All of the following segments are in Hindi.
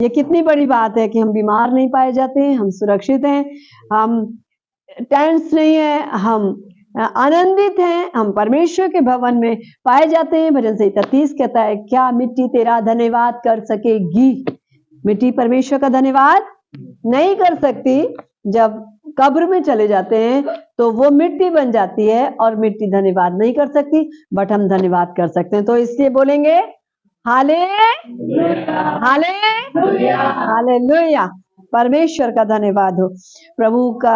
ये कितनी बड़ी बात है कि हम बीमार नहीं पाए जाते हैं, हम सुरक्षित हैं, हम टेंस नहीं है, हम आनंदित हैं, हम परमेश्वर के भवन में पाए जाते हैं। भजन संहिता 30 कहता है, क्या मिट्टी तेरा धन्यवाद कर सकेगी? मिट्टी परमेश्वर का धन्यवाद नहीं कर सकती। जब कब्र में चले जाते हैं तो वो मिट्टी बन जाती है और मिट्टी धन्यवाद नहीं कर सकती, बट हम धन्यवाद कर सकते हैं। तो इसलिए बोलेंगे हालेलुया, परमेश्वर का धन्यवाद हो, प्रभु का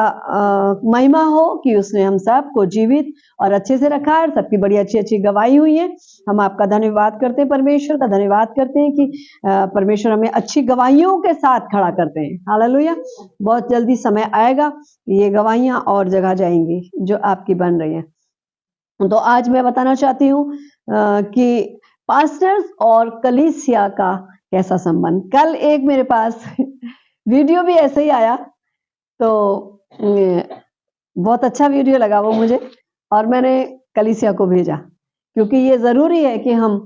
महिमा हो कि उसने हम सबको जीवित और अच्छे से रखा है। सबकी बड़ी अच्छी अच्छी गवाही हुई है। हम आपका धन्यवाद करते हैं, परमेश्वर का धन्यवाद करते हैं कि परमेश्वर हमें अच्छी गवाहियों के साथ खड़ा करते हैं। हालेलुया। बहुत जल्दी समय आएगा, ये गवाहियां और जगह जाएंगी जो आपकी बन रही है। तो आज मैं बताना चाहती हूँ कि पास्टर्स और कलीसिया का कैसा संबंध। कल एक मेरे पास वीडियो भी ऐसे ही आया, तो बहुत अच्छा वीडियो लगा वो मुझे, और मैंने कलीसिया को भेजा, क्योंकि ये जरूरी है कि हम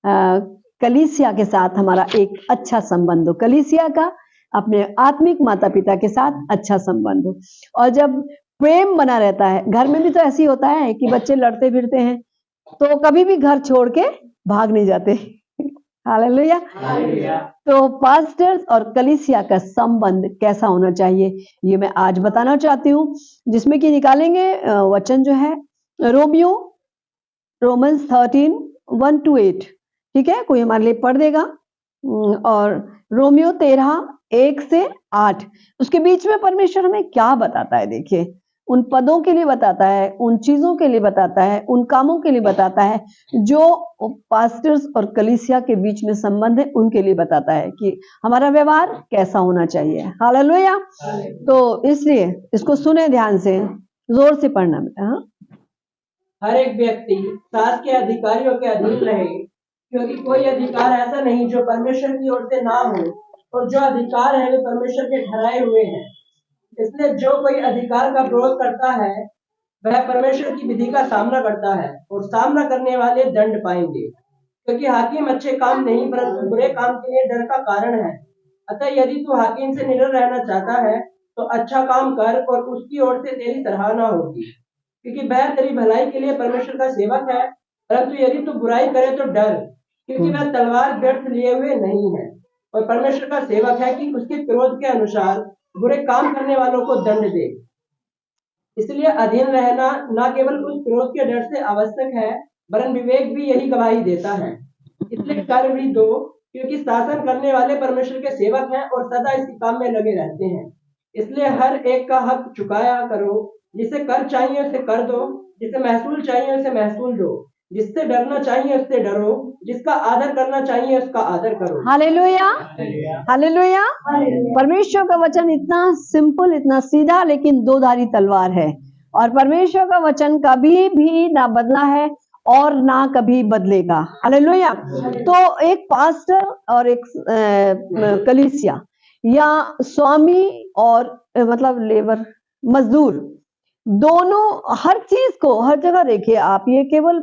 कलीसिया के साथ हमारा एक अच्छा संबंध हो, कलीसिया का अपने आत्मिक माता पिता के साथ अच्छा संबंध हो। और जब प्रेम बना रहता है, घर में भी तो ऐसे ही होता है कि बच्चे लड़ते फिरते हैं, तो कभी भी घर छोड़ के भाग नहीं जाते। हालेलुया। तो पास्टर्स और कलीसिया का संबंध कैसा होना चाहिए, ये मैं आज बताना चाहती हूँ, जिसमें कि निकालेंगे वचन जो है रोमन्स 13:1-8। ठीक है, कोई हमारे लिए पढ़ देगा। और रोमियो 13:1-8, उसके बीच में परमेश्वर हमें क्या बताता है। देखिए, उन पदों के लिए बताता है, उन चीजों के लिए बताता है, उन कामों के लिए बताता है जो पास्टर्स और कलीसिया के बीच में संबंध है, उनके लिए बताता है कि हमारा व्यवहार कैसा होना चाहिए। हालेलुया। तो इसलिए इसको सुने ध्यान से, जोर से पढ़ना बेटा। हर एक व्यक्ति सास के अधिकारियों के अधीन रहे, क्योंकि कोई अधिकार ऐसा नहीं जो परमेश्वर की ओर से ना हो, और जो अधिकार है वे परमेश्वर के ठहराए हुए हैं। इसलिए जो कोई अधिकार का विरोध करता है वह परमेश्वर की विधि का सामना करता है, और सामना करने वाले दंड पाएंगे, क्योंकि हाकिम अच्छे काम नहीं परंतु बुरे काम के लिए डर का कारण है। अतः यदि तू हाकिम से निडर रहना चाहता है तो अच्छा काम कर, और उसकी ओर से तेरी सराहना होगी, क्योंकि वह तेरी भलाई के लिए परमेश्वर का सेवक है। परंतु यदि तू बुराई करे तो डर, क्योंकि वह तलवार व्यर्थ लिए हुए नहीं है, और परमेश्वर का सेवक है कि उसके क्रोध के अनुसार बुरे काम करने वालों को दंड दे। इसलिए अधीन रहना न केवल उस क्रोध के डर से आवश्यक है, वरन विवेक भी यही गवाही देता है। इसलिए कर भी दो, क्योंकि शासन करने वाले परमेश्वर के सेवक हैं और सदा इसी काम में लगे रहते हैं। इसलिए हर एक का हक चुकाया करो, जिसे कर चाहिए उसे कर दो, जिसे महसूल चाहिए उसे महसूल दो, जिससे डरना चाहिए उससे डरो, जिसका आदर करना चाहिए उसका आदर करो। Hallelujah, hallelujah. परमेश्वर का वचन इतना सिंपल, इतना सीधा, लेकिन दो धारी तलवार है। और परमेश्वर का वचन कभी भी ना बदला है और ना कभी बदलेगा। हालेलुया। तो एक पास्टर और एक कलीसिया, या स्वामी और मतलब लेबर, मजदूर, दोनों हर चीज को हर जगह देखिए आप। ये केवल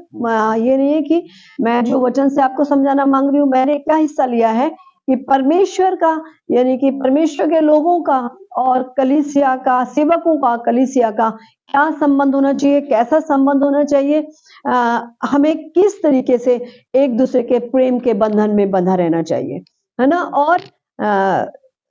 ये नहीं है कि मैं जो वचन से आपको समझाना मांग रही हूँ, मैंने क्या हिस्सा लिया है कि परमेश्वर का, यानी कि परमेश्वर के लोगों का और कलीसिया का, सेवकों का, कलीसिया का क्या संबंध होना चाहिए, कैसा संबंध होना चाहिए, हमें किस तरीके से एक दूसरे के प्रेम के बंधन में बंधा रहना चाहिए, है ना। और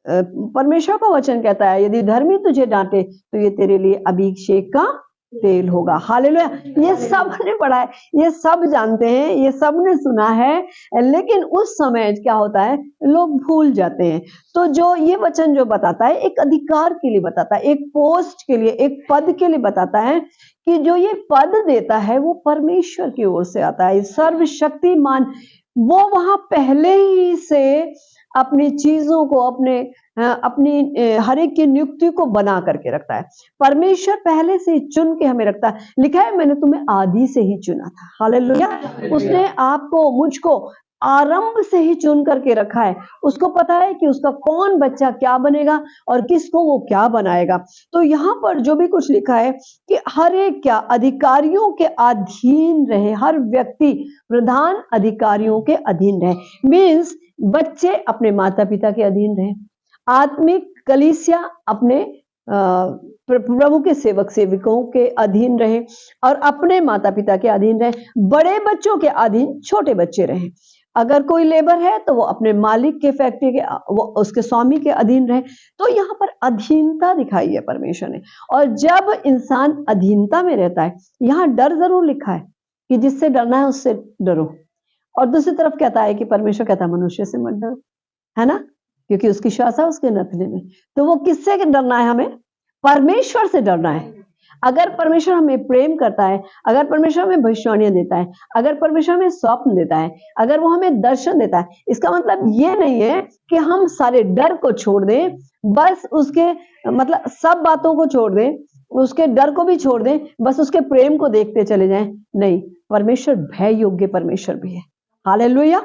परमेश्वर का वचन कहता है, यदि धर्मी तुझे डांटे तो ये तेरे लिए अभिषेक का तेल होगा। हालेलुया। ये सब ने पढ़ा है, ये सब जानते हैं, ये सब ने सुना है, लेकिन उस समय क्या होता है, लोग भूल जाते हैं। तो जो ये वचन जो बताता है, एक अधिकार के लिए बताता है, एक पोस्ट के लिए, एक पद के लिए बताता है, कि जो ये पद देता है वो परमेश्वर की ओर से आता है। सर्वशक्तिमान वो वहां पहले ही से अपनी चीजों को, अपनी हर एक की नियुक्ति को बना करके रखता है। परमेश्वर पहले से चुन के हमें रखता है। लिखा है, मैंने तुम्हें आदि से ही चुना था। हालेलुया। उसने आपको, मुझको आरंभ से ही चुन करके रखा है। उसको पता है कि उसका कौन बच्चा क्या बनेगा और किसको वो क्या बनाएगा। तो यहाँ पर जो भी कुछ लिखा है कि हर एक क्या अधिकारियों के अधीन रहे, हर व्यक्ति प्रधान अधिकारियों के अधीन रहे। मीन्स बच्चे अपने माता पिता के अधीन रहे, आत्मिक कलीसिया अपने प्रभु के सेवक सेविकों के अधीन रहे और अपने माता पिता के अधीन रहे, बड़े बच्चों के अधीन छोटे बच्चे रहे। अगर कोई लेबर है तो वो अपने मालिक के फैक्ट्री के वो उसके स्वामी के अधीन रहे। तो यहाँ पर अधीनता दिखाई है परमेश्वर ने। और जब इंसान अधीनता में रहता है, यहाँ डर जरूर लिखा है कि जिससे डरना है उससे डरो, और दूसरी तरफ कहता है कि परमेश्वर कहता है मनुष्य से मत डरो, है ना, क्योंकि उसकी श्वास है उसके नथने में। तो वो किससे डरना है? हमें परमेश्वर से डरना है। अगर परमेश्वर हमें प्रेम करता है, अगर परमेश्वर हमें भविष्यवाणियां देता है, अगर परमेश्वर हमें स्वप्न देता है, अगर वो हमें दर्शन देता है, इसका मतलब ये नहीं है कि हम सारे डर को छोड़ दें, बस उसके मतलब सब बातों को छोड़ दें, उसके डर को भी छोड़ दें, बस उसके प्रेम को देखते चले जाएं। नहीं, परमेश्वर भय योग्य परमेश्वर भी है। हालेलुया।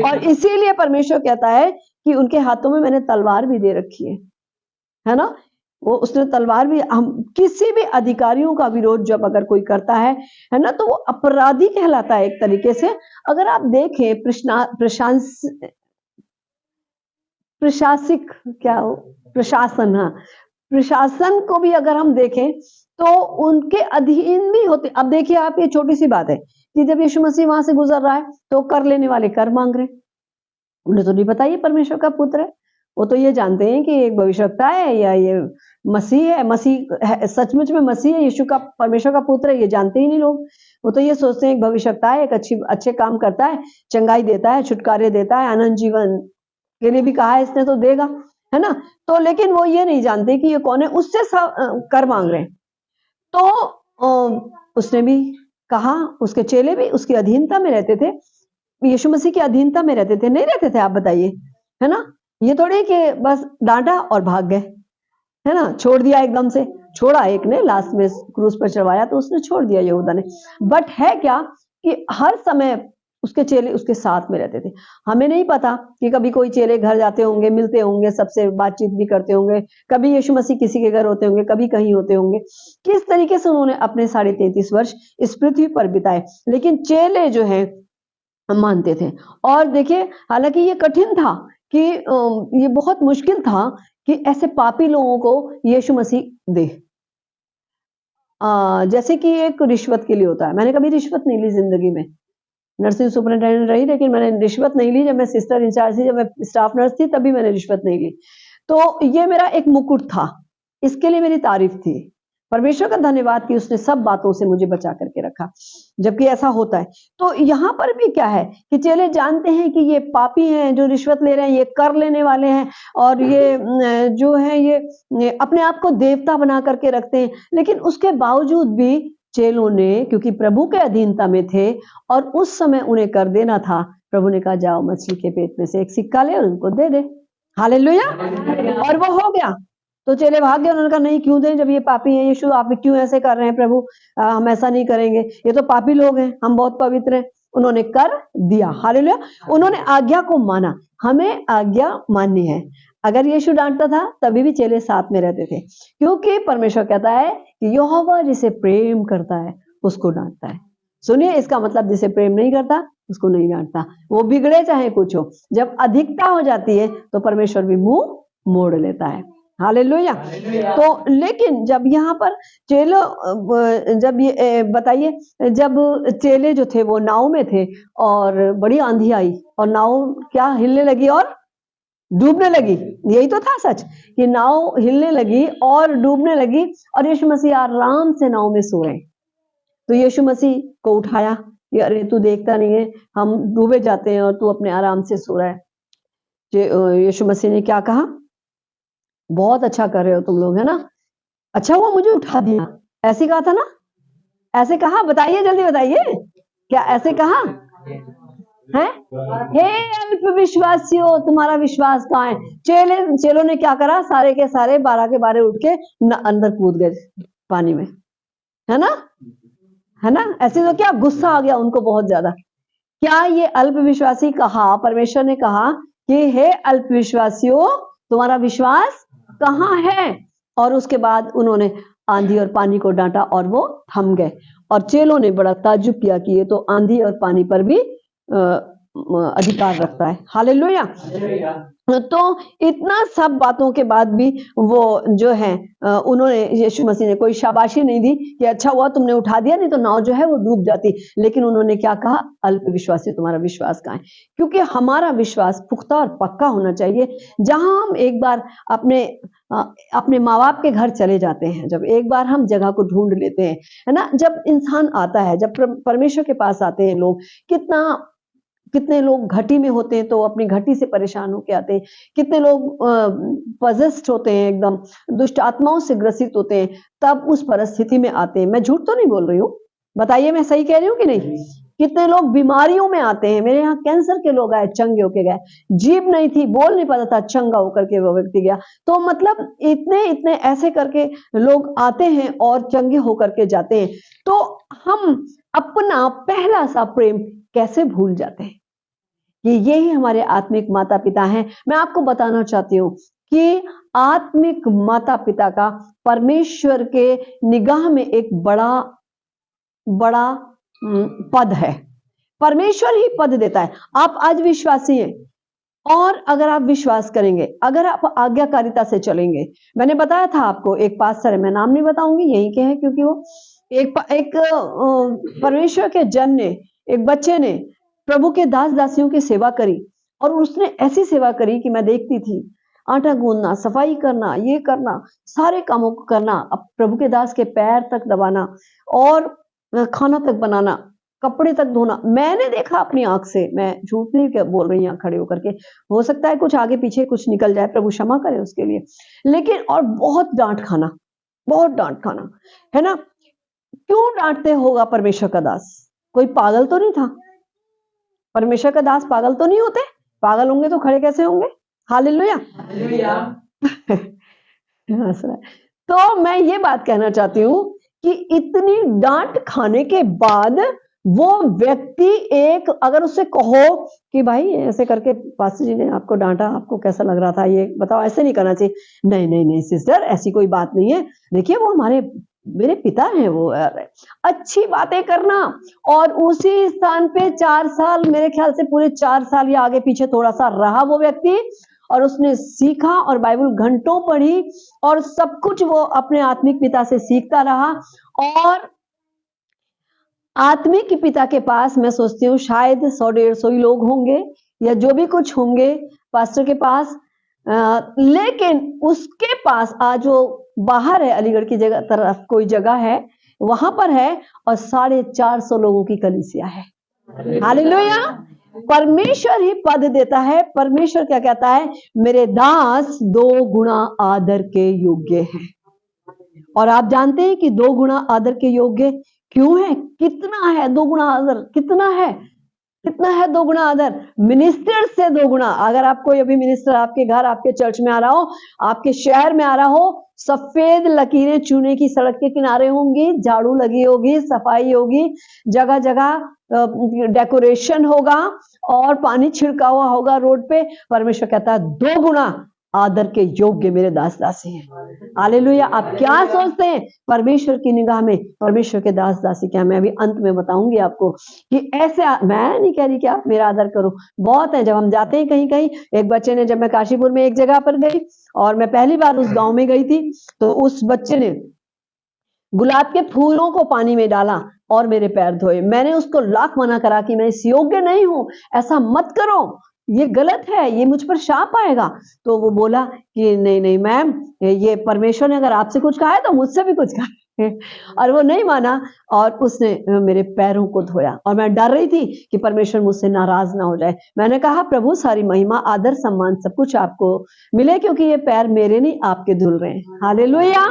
और इसीलिए परमेश्वर कहता है कि उनके हाथों में मैंने तलवार भी दे रखी है ना। वो उसने तलवार भी, हम किसी भी अधिकारियों का विरोध जब अगर कोई करता है ना, तो वो अपराधी कहलाता है एक तरीके से। अगर आप देखें प्रशासिक क्या हो, प्रशासन, हाँ, प्रशासन को भी अगर हम देखें तो उनके अधीन भी होते। अब देखिए आप, ये छोटी सी बात है कि जब यीशु मसीह वहां से गुजर रहा है तो कर लेने वाले कर मांग रहे, उन्हें तो नहीं पता ये परमेश्वर का पुत्र है। वो तो ये जानते हैं कि एक भविष्यवक्ता है या ये मसीह है, मसीह है, सचमुच में मसीह है, यीशु का परमेश्वर का पुत्र है, ये जानते ही नहीं लोग। वो तो ये सोचते हैं एक भविष्यवक्ता है, एक अच्छे काम करता है, चंगाई देता है, छुटकारे देता है, अनंत जीवन के लिए भी कहा है इसने तो देगा, है ना। तो लेकिन वो ये नहीं जानते कि ये कौन है, उससे कर मांग रहे हैं। तो उसने भी कहा, उसके चेले भी उसकी अधीनता में रहते थे, यीशु मसीह की अधीनता में रहते थे, नहीं रहते थे? आप बताइए, है ना। ये थोड़ी कि बस डांटा और भाग गए, है ना, छोड़ दिया एकदम से। छोड़ा एक ने, लास्ट में क्रूस पर चढ़वाया तो उसने छोड़ दिया यहूदा ने। बट है क्या कि हर समय उसके चेले उसके साथ में रहते थे। हमें नहीं पता कि कभी कोई चेले घर जाते होंगे, मिलते होंगे, सबसे बातचीत भी करते होंगे, कभी यीशु मसीह किसी के घर होते होंगे, कभी कहीं होते होंगे। किस तरीके से उन्होंने अपने 33.5 वर्ष इस पृथ्वी पर बिताए। लेकिन चेले जो है मानते थे। और देखिए, हालांकि ये कठिन था कि ये बहुत मुश्किल था कि ऐसे पापी लोगों को यीशु मसीह दे। जैसे कि एक रिश्वत के लिए होता है। मैंने कभी रिश्वत नहीं ली जिंदगी में, नर्सिंग सुपरिटेंडेंट रही लेकिन मैंने रिश्वत नहीं ली। जब मैं सिस्टर इंचार्ज थी, जब मैं स्टाफ नर्स थी, तभी मैंने रिश्वत नहीं ली। तो ये मेरा एक मुकुट था, इसके लिए मेरी तारीफ थी। परमेश्वर का धन्यवाद कि उसने सब बातों से मुझे बचा करके रखा, जबकि ऐसा होता है। तो यहाँ पर भी क्या है कि चेले जानते हैं कि ये पापी हैं, जो रिश्वत ले रहे हैं, ये कर लेने वाले हैं, और ये जो है ये अपने आप को देवता बना करके रखते हैं। लेकिन उसके बावजूद भी चेलों ने, क्योंकि प्रभु के अधीनता में थे और उस समय उन्हें कर देना था, प्रभु ने कहा जाओ मछली के पेट में से एक सिक्का ले और उनको दे दे। हालेलुया। और वो हो गया। तो चेले भाग गए। उन्होंने कहा नहीं, क्यों दें, जब ये पापी हैं, यीशु आप क्यों ऐसे कर रहे हैं प्रभु, हम ऐसा नहीं करेंगे, ये तो पापी लोग हैं, हम बहुत पवित्र हैं। उन्होंने कर दिया। हालेलुया। उन्होंने आज्ञा को माना। हमें आज्ञा माननी है। अगर यीशु डांटता था तभी भी चेले साथ में रहते थे, क्योंकि परमेश्वर कहता है कि यहोवा जिसे प्रेम करता है उसको डांटता है। सुनिए, इसका मतलब जिसे प्रेम नहीं करता उसको नहीं डांटता, वो बिगड़े चाहे कुछ हो। जब अधिकता हो जाती है तो परमेश्वर भी मुंह मोड़ लेता है। हालेलुया। तो लेकिन जब यहाँ पर चेलो, जब ये बताइए, जब चेले जो थे वो नाव में थे और बड़ी आंधी आई और नाव क्या हिलने लगी और डूबने लगी। यही तो था सच, कि नाव हिलने लगी और डूबने लगी, और यीशु मसीह आराम से नाव में सो रहे। तो यीशु मसीह को उठाया कि अरे तू देखता नहीं है, हम डूबे जाते हैं और तू अपने आराम से सो रहा है। यीशु मसीह ने क्या कहा, बहुत अच्छा कर रहे हो तुम लोग, है ना, अच्छा हुआ मुझे उठा दिया। ऐसे कहा था ना, ऐसे कहा, बताइए जल्दी बताइए, क्या ऐसे कहा है? हे अल्प विश्वासियों, तुम्हारा विश्वास कहाँ है? चेलों ने क्या करा, सारे के सारे 12 के 12 उठ के अंदर कूद गए पानी में, है ना, है ना। ऐसे तो क्या गुस्सा आ गया उनको बहुत ज्यादा क्या ये अल्पविश्वासी कहा, परमेश्वर ने कहा कि हे अल्पविश्वासियों, तुम्हारा विश्वास कहाँ है? और उसके बाद उन्होंने आंधी और पानी को डांटा और वो थम गए। और चेलों ने बड़ा ताज्जुब किया कि ये तो आंधी और पानी पर भी अधिकार रखता है। हालेलुया। तो इतना सब बातों के बाद भी वो जो है उन्होंने, यीशु मसीह ने कोई शाबाशी नहीं दी कि अच्छा हुआ तुमने उठा दिया, नहीं तो नाव जो है वो डूब जाती। लेकिन उन्होंने क्या कहा? अल्पविश्वासी, तुम्हारा विश्वास कहाँ है? क्योंकि हमारा विश्वास पुख्ता और पक्का होना चाहिए। जहां हम एक बार अपने माँ बाप के घर चले जाते हैं, जब एक बार हम जगह को ढूंढ लेते हैं, है ना, जब इंसान आता है, जब परमेश्वर के पास आते हैं लोग, कितने लोग घटी में होते हैं तो अपनी घटी से परेशान होके आते हैं, कितने लोग पजेस्ड होते हैं, एकदम दुष्ट आत्माओं से ग्रसित होते हैं, तब उस परिस्थिति में आते हैं। मैं झूठ तो नहीं बोल रही हूँ, बताइए मैं सही कह रही हूँ कि नहीं? कितने लोग बीमारियों में आते हैं। मेरे यहाँ कैंसर के लोग आए, चंगे होके गए, जीभ नहीं थी, बोल नहीं पाता था, चंगा होकर के वो व्यक्ति गया। तो मतलब इतने ऐसे करके लोग आते हैं और चंगे होकर के जाते हैं। तो हम अपना पहला सा प्रेम कैसे भूल जाते हैं कि यही हमारे आत्मिक माता पिता हैं। मैं आपको बताना चाहती हूँ कि आत्मिक माता पिता का परमेश्वर के निगाह में एक बड़ा पद है। परमेश्वर ही पद देता है। आप आज विश्वासी हैं, और अगर आप विश्वास करेंगे, अगर आप आज्ञाकारिता से चलेंगे, मैंने बताया था आपको, एक पास्टर है, मैं नाम नहीं बताऊंगी, यही के हैं, क्योंकि वो एक परमेश्वर के जन ने, एक बच्चे ने प्रभु के दास दासियों की सेवा करी, और उसने ऐसी सेवा करी कि मैं देखती थी, आटा गूंदना, सफाई करना, ये करना, सारे कामों को करना, अब प्रभु के दास के पैर तक दबाना, और खाना तक बनाना, कपड़े तक धोना। मैंने देखा अपनी आंख से, मैं झूठ नहीं बोल रही यहाँ खड़े होकर के। हो सकता है कुछ आगे पीछे कुछ निकल जाए, प्रभु क्षमा करे उसके लिए। लेकिन और बहुत डांट खाना है ना। क्यों डांटते होगा परमेश्वर का दास? कोई पागल तो नहीं था? परमेश्वर का दास पागल तो नहीं होते? पागल होंगे तो खड़े कैसे होंगे? हालेलुया। तो मैं ये बात कहना चाहती हूँ कि इतनी डांट खाने के बाद वो व्यक्ति, एक अगर उससे कहो कि भाई ऐसे करके पास्टर जी ने आपको डांटा, आपको कैसा लग रहा था, ये बताओ, ऐसे नहीं करना चाहिए। नहीं सिस्टर, ऐसी कोई बात नहीं है, देखिए वो मेरे पिता हैं, वो अच्छी बातें करना। और उसी स्थान पे 4 साल, मेरे ख्याल से पूरे 4 साल या आगे पीछे थोड़ा सा रहा वो व्यक्ति, और उसने सीखा और बाइबल घंटों पढ़ी, और सब कुछ वो अपने आत्मिक पिता से सीखता रहा। और आत्मिक पिता के पास मैं सोचती हूँ शायद 100-150 ही लोग होंगे, या जो भी कुछ होंगे पास्टर के पास। लेकिन उसके पास आज वो बाहर है, अलीगढ़ की जगह तरफ कोई जगह है, वहां पर है, और 450 लोगों की कलीसिया है। हालेलुया। परमेश्वर ही पद देता है। परमेश्वर क्या कहता है? मेरे दास 2 गुना आदर के योग्य हैं। और आप जानते हैं कि 2 गुना आदर के योग्य क्यों है? कितना है 2 गुना आदर? कितना है 2 गुना आदर? मिनिस्टर से 2 गुना। अगर आप कोई अभी मिनिस्टर आपके घर, आपके चर्च में आ रहा हो, आपके शहर में आ रहा हो, सफेद लकीरें चूने की सड़क के किनारे होंगी, झाड़ू लगी होगी, सफाई होगी, जगह जगह डेकोरेशन होगा, और पानी छिड़का हुआ होगा रोड पे। परमेश्वर कहता है 2 गुना आदर के योग्य मेरे दास दासी हैं। हालेलुया। आप क्या सोचते हैं परमेश्वर की निगाह में परमेश्वर के दास दासी क्या? मैं अभी अंत में बताऊंगी आपको कि ऐसे, मैं नहीं कह रही कि आप मेरा आदर करो, बहुत है। जब हम जाते हैं कहीं कहीं, एक बच्चे ने, जब मैं काशीपुर में एक जगह पर गई और मैं पहली बार उस गांव में गई थी, तो उस बच्चे ने गुलाब के फूलों को पानी में डाला और मेरे पैर धोए। मैंने उसको लाख मना करा कि मैं इस योग्य नहीं हूं, ऐसा मत करो, ये गलत है, ये मुझ पर शाप आएगा। तो वो बोला कि नहीं मैम, ये परमेश्वर ने अगर आपसे कुछ कहा है तो मुझसे भी कुछ कहा है। और वो नहीं माना, और उसने मेरे पैरों को धोया। और मैं डर रही थी कि परमेश्वर मुझसे नाराज ना हो जाए। मैंने कहा प्रभु, सारी महिमा, आदर, सम्मान सब कुछ आपको मिले, क्योंकि ये पैर मेरे नहीं आपके धुल रहे हैं। हालेलुया।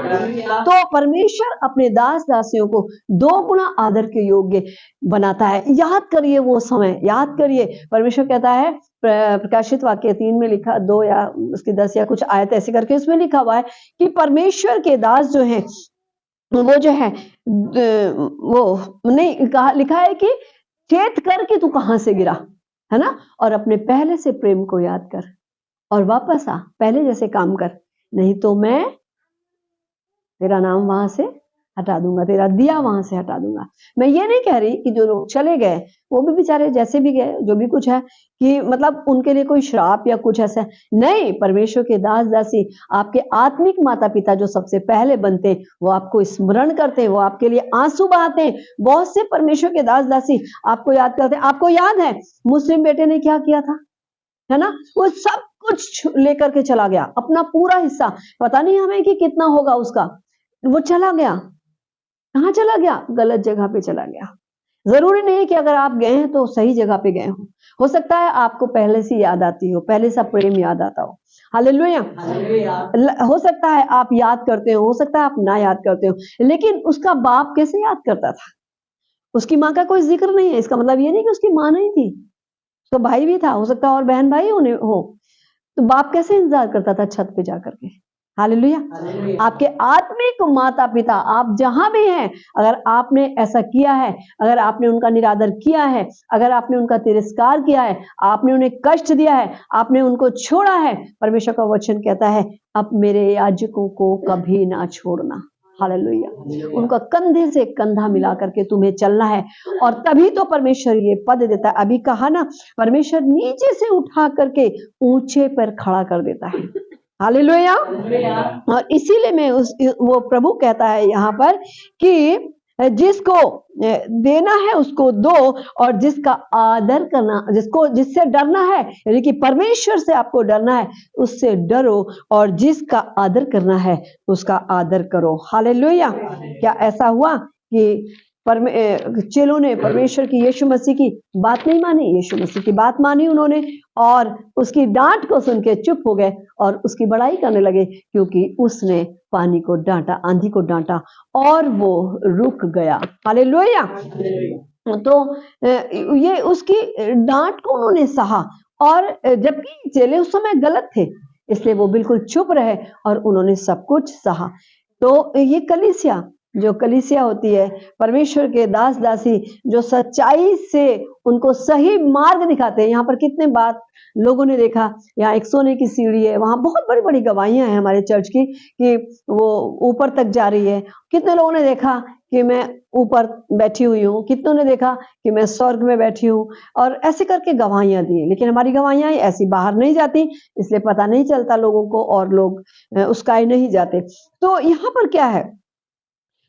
तो परमेश्वर अपने दास दासियों को 2 गुना आदर के योग्य बनाता है। याद करिए वो समय, याद करिए। परमेश्वर कहता है, प्रकाशित वाक्य 3 में लिखा, 2 या उसकी 10 या कुछ आयत ऐसे करके उसमें लिखा हुआ है कि परमेश्वर के दास जो हैं, वो जो है, वो नहीं कहा, लिखा है कि चेत कर कि तू कहां से गिरा, है ना, और अपने पहले से प्रेम को याद कर और वापस आ, पहले जैसे काम कर, नहीं तो मैं तेरा नाम वहां से हटा दूंगा, तेरा दिया वहां से हटा दूंगा। मैं ये नहीं कह रही कि जो लोग चले गए वो भी बेचारे जैसे भी गए, जो भी कुछ है, कि मतलब उनके लिए कोई श्राप या कुछ ऐसा नहीं। परमेश्वर के दास दासी, आपके आत्मिक माता पिता जो सबसे पहले बनते हैं, वो आपको स्मरण करते हैं, वो आपके लिए आंसू बहाते हैं। बहुत से परमेश्वर के दास दासी आपको याद करते हैं। आपको याद है मुस्लिम बेटे ने क्या किया था, है ना, वो सब कुछ लेकर के चला गया, अपना पूरा हिस्सा, पता नहीं हमें कि कितना होगा उसका, वो चला गया। कहाँ चला गया? गलत जगह पे चला गया। जरूरी नहीं कि अगर आप गए हैं तो सही जगह पे गए हो सकता है आपको पहले से याद आती हो, पहले से प्रेम याद आता हो। हालेलुया। हो सकता है आप याद करते हो सकता है आप ना याद करते हो, लेकिन उसका बाप कैसे याद करता था? उसकी माँ का कोई जिक्र नहीं है, इसका मतलब ये नहीं कि उसकी माँ नहीं थी, उसका भाई भी था, हो सकता है और बहन भाई होने हो, तो बाप कैसे इंतजार करता था छत पे जाकर के? हालेलुया। आपके आत्मिक माता पिता, आप जहां भी हैं, अगर आपने ऐसा किया है, अगर आपने उनका निरादर किया है, अगर आपने उनका तिरस्कार किया है, आपने उन्हें कष्ट दिया है, आपने उनको छोड़ा है, परमेश्वर का वचन कहता है अब मेरे याजकों को कभी ना छोड़ना। हालेलुया। उनका कंधे से कंधा मिला करके तुम्हें चलना है, और तभी तो परमेश्वर ये पद देता है। अभी कहा ना, परमेश्वर नीचे से उठा करके ऊंचे पर खड़ा कर देता है। हालेलुया। और इसीलिए मैं वो प्रभु कहता है यहाँ पर कि जिसको देना है उसको दो, और जिसका आदर करना, जिससे डरना है, यानी कि परमेश्वर से आपको डरना है, उससे डरो, और जिसका आदर करना है उसका आदर करो। हालेलुया। क्या ऐसा हुआ कि चेलों ने परमेश्वर की, यीशु मसीह की बात नहीं मानी? यीशु मसीह की बात मानी उन्होंने, और उसकी डांट को सुन के चुप हो गए और उसकी बड़ाई करने लगे, क्योंकि उसने पानी को डांटा, आंधी को डांटा, और वो रुक गया। हालेलुया। तो ये उसकी डांट को उन्होंने सहा, और जबकि चेले उस समय गलत थे, इसलिए वो बिल्कुल चुप रहे और उन्होंने सब कुछ सहा। तो ये कलीसिया, जो कलीसिया होती है, परमेश्वर के दास दासी जो सच्चाई से उनको सही मार्ग दिखाते हैं। यहाँ पर कितने बात लोगों ने देखा, यहाँ एक सोने की सीढ़ी है, वहां बहुत बड़ी बड़ी गवाहियां हैं हमारे चर्च की कि वो ऊपर तक जा रही है। कितने लोगों ने देखा कि मैं ऊपर बैठी हुई हूँ, कितनों ने देखा कि मैं स्वर्ग में बैठी हूँ, और ऐसे करके गवाहियां दी। लेकिन हमारी गवाहियां ऐसी बाहर नहीं जाती, इसलिए पता नहीं चलता लोगों को, और लोग उसका नहीं जाते। तो यहाँ पर क्या है,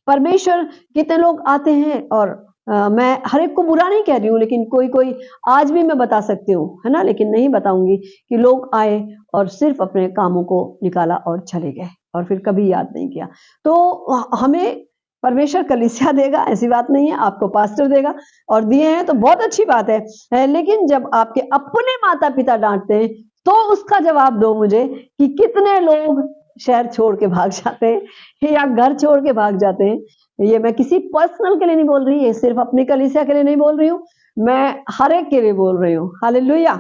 परमेश्वर, कितने लोग आते हैं, और मैं हर एक को बुरा नहीं कह रही हूँ, लेकिन कोई कोई आज भी मैं बता सकती हूँ, है ना, लेकिन नहीं बताऊंगी, कि लोग आए और सिर्फ अपने कामों को निकाला और चले गए, और फिर कभी याद नहीं किया। तो हमें परमेश्वर कलीसिया देगा, ऐसी बात नहीं है, आपको पास्टर देगा, और दिए हैं तो बहुत अच्छी बात है, लेकिन जब आपके अपने माता पिता डांटते हैं तो उसका जवाब दो मुझे, कि कितने लोग शहर छोड़ के भाग जाते हैं या घर छोड़ के भाग जाते हैं। ये मैं किसी पर्सनल के लिए नहीं बोल रही, ये सिर्फ अपनी कलीसिया के लिए नहीं बोल रही हूँ, मैं हर एक के लिए बोल रही हूँ। हालेलुया।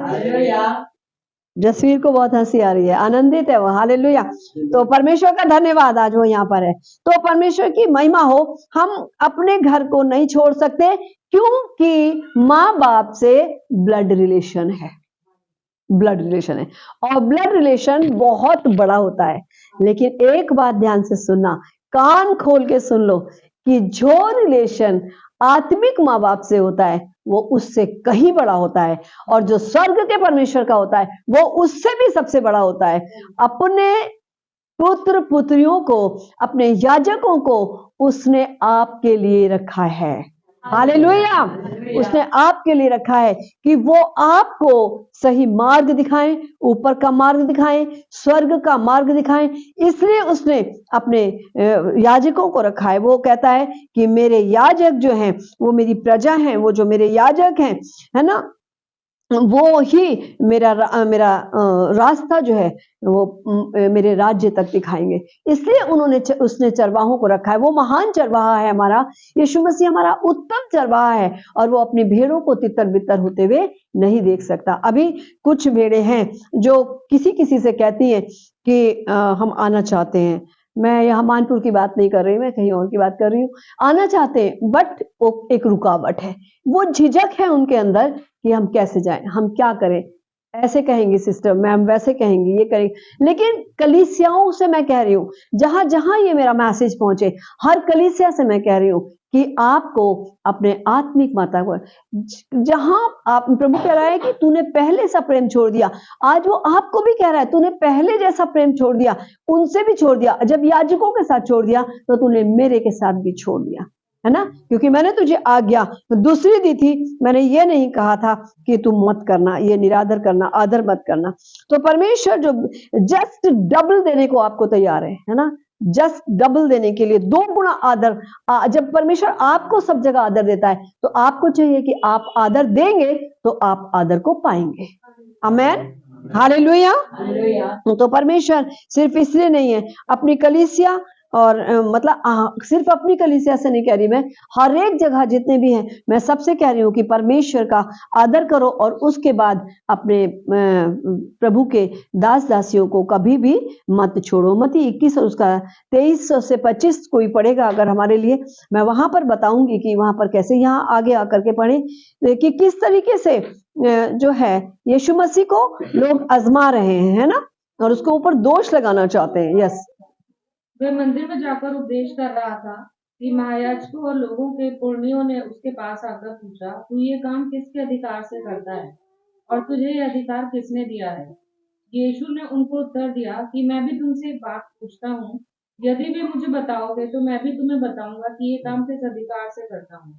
जसवीर को बहुत हंसी आ रही है, आनंदित है वो। हालेलुया। तो परमेश्वर का धन्यवाद, आज वो यहाँ पर है, तो परमेश्वर की महिमा हो। हम अपने घर को नहीं छोड़ सकते, क्योंकि माँ बाप से ब्लड रिलेशन है, ब्लड रिलेशन है, और ब्लड रिलेशन बहुत बड़ा होता है। लेकिन एक बात ध्यान से सुनना, कान खोल के सुन लो, कि जो रिलेशन आत्मिक माँ बाप से होता है वो उससे कहीं बड़ा होता है, और जो स्वर्ग के परमेश्वर का होता है वो उससे भी सबसे बड़ा होता है। अपने पुत्र पुत्रियों को, अपने याजकों को उसने आपके लिए रखा है। हालेलुया। उसने आपके लिए रखा है कि वो आपको सही मार्ग दिखाएं, ऊपर का मार्ग दिखाएं, स्वर्ग का मार्ग दिखाएं। इसलिए उसने अपने याजकों को रखा है। वो कहता है कि मेरे याजक जो हैं वो मेरी प्रजा हैं, वो जो मेरे याजक हैं, है ना, वो ही मेरा रास्ता जो है वो मेरे राज्य तक दिखाएंगे। इसलिए उसने चरवाहों को रखा है। वो महान चरवाहा है हमारा, यीशु मसीह हमारा उत्तम चरवाहा है, और वो अपनी भेड़ों को तितर बितर होते हुए नहीं देख सकता। अभी कुछ भेड़ें हैं जो किसी किसी से कहती हैं कि हम आना चाहते हैं, मैं यहाँ मानपुर की बात नहीं कर रही, मैं कहीं और की बात कर रही हूँ, आना चाहते हैं बट वो एक रुकावट है, वो झिझक है उनके अंदर कि हम कैसे जाएं, हम क्या करें, ऐसे कहेंगी सिस्टर मैम, वैसे कहेंगी, ये करेंगे। लेकिन कलीसियाओं से मैं कह रही हूँ, जहां जहां ये मेरा मैसेज पहुंचे, हर कलीसिया से मैं कह रही हूँ कि आपको अपने आत्मिक माता को, जहां आप, प्रभु कह रहा है कि तूने पहले सा प्रेम छोड़ दिया, आज वो आपको भी कह रहा है तूने पहले जैसा प्रेम छोड़ दिया, उनसे भी छोड़ दिया, जब याजकों के साथ छोड़ दिया तो तूने मेरे के साथ भी छोड़ दिया, है ना, क्योंकि मैंने तुझे आज्ञा दूसरी दी थी, मैंने ये नहीं कहा था कि तुम मत करना, ये निरादर करना, आदर मत करना। तो परमेश्वर जो जस्ट डबल देने को आपको तैयार है ना, जस्ट डबल देने के लिए 2 गुना आदर। जब परमेश्वर आपको सब जगह आदर देता है तो आपको चाहिए कि आप आदर देंगे तो आप आदर को पाएंगे। आमेन, हालेलुया। तो परमेश्वर सिर्फ इसलिए नहीं है, अपनी कलीसिया और मतलब सिर्फ अपनी कलीसिया से नहीं कह रही मैं, हर एक जगह जितने भी हैं, मैं सबसे कह रही हूँ कि परमेश्वर का आदर करो और उसके बाद अपने प्रभु के दास दासियों को कभी भी मत छोड़ो। मत्ती 21 उसका 23 से 25 कोई पढ़ेगा अगर हमारे लिए, मैं वहां पर बताऊंगी कि वहां पर कैसे, यहाँ आगे आकर के पढ़े कि किस तरीके से जो है यीशु मसीह को लोग आजमा रहे हैं, है ना, और उसके ऊपर दोष लगाना चाहते हैं। यस, वह मंदिर में जाकर उपदेश कर रहा था कि महायाजकों और लोगों के पुरनियों ने उसके पास आकर पूछा, तू ये काम किसके अधिकार से करता है और तुझे ये अधिकार किसने दिया है? यीशु ने उनको उत्तर दिया कि मैं भी तुमसे एक बात पूछता हूँ, यदि वे मुझे बताओगे तो मैं भी तुम्हें बताऊंगा कि ये काम किस अधिकार से करता हूँ।